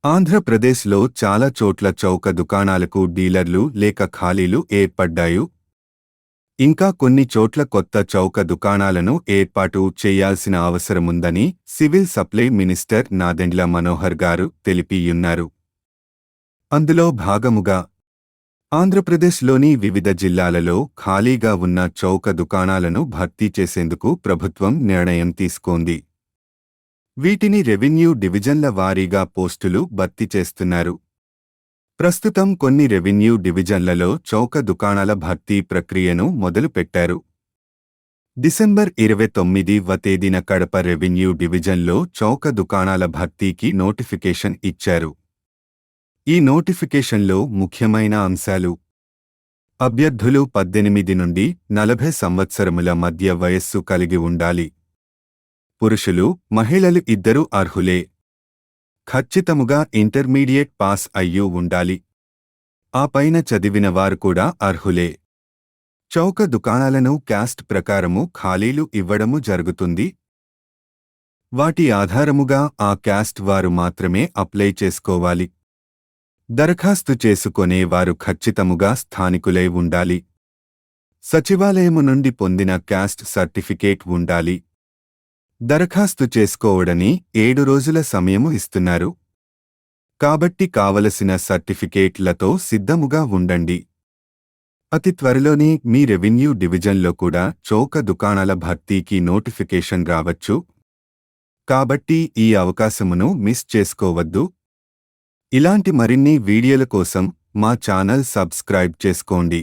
ఆంధ్రప్రదేశ్లో చాలా చోట్ల చౌక దుకాణాలకు డీలర్లు లేక ఖాళీలు ఏర్పడ్డాయి. ఇంకా కొన్ని చోట్ల కొత్త చౌక దుకాణాలను ఏర్పాటు చేయాల్సిన అవసరముందని civil supply minister Nadendla Manohar garu తెలిపియున్నారు. అందులో భాగముగా ఆంధ్రప్రదేశ్లోని వివిధ జిల్లాలలో ఖాళీగా ఉన్న చౌక దుకాణాలను భర్తీ చేసేందుకు ప్రభుత్వం నిర్ణయం తీసుకొంది. వీటిని రెవెన్యూ డివిజన్ల వారీగా పోస్టులు భర్తీ చేస్తున్నారు. ప్రస్తుతం కొన్ని రెవెన్యూ డివిజన్లలో చౌక దుకాణాల భర్తీ ప్రక్రియను మొదలుపెట్టారు. డిసెంబర్ 29వ తేదీన కడప రెవెన్యూ డివిజన్లో చౌక దుకాణాల భర్తీకి నోటిఫికేషన్ ఇచ్చారు. ఈ నోటిఫికేషన్లో ముఖ్యమైన అంశాలు: అభ్యర్థులు 18 నుండి 40 సంవత్సరముల మధ్య వయస్సు కలిగి ఉండాలి. పురుషులు, మహిళలు ఇద్దరూ అర్హులే. ఖచ్చితముగా ఇంటర్మీడియట్ పాస్ అయ్యి ఉండాలి. ఆ పైన చదివిన వారు కూడా అర్హులే. చౌక దుకాణాలను క్యాస్ట్ ప్రకారము ఖాళీలు ఇవ్వడము జరుగుతుంది. వాటి ఆధారముగా ఆ క్యాస్ట్ వారు మాత్రమే అప్లై చేసుకోవాలి. దరఖాస్తు చేసుకొనే వారు ఖచ్చితముగా స్థానికులై ఉండాలి. సచివాలయము నుండి పొందిన క్యాస్ట్ సర్టిఫికేట్ ఉండాలి. దరఖాస్తు చేసుకోవడని 7 రోజుల సమయము ఇస్తున్నారు. కాబట్టి కావలసిన సర్టిఫికేట్లతో సిద్ధముగా ఉండండి. అతి త్వరలోనే మీ రెవెన్యూ డివిజన్లో కూడా చౌక దుకాణాల భర్తీకి నోటిఫికేషన్ రావచ్చు. కాబట్టి ఈ అవకాశమును మిస్ చేసుకోవద్దు. ఇలాంటి మరిన్ని వీడియోల కోసం మా ఛానల్ సబ్స్క్రైబ్ చేసుకోండి.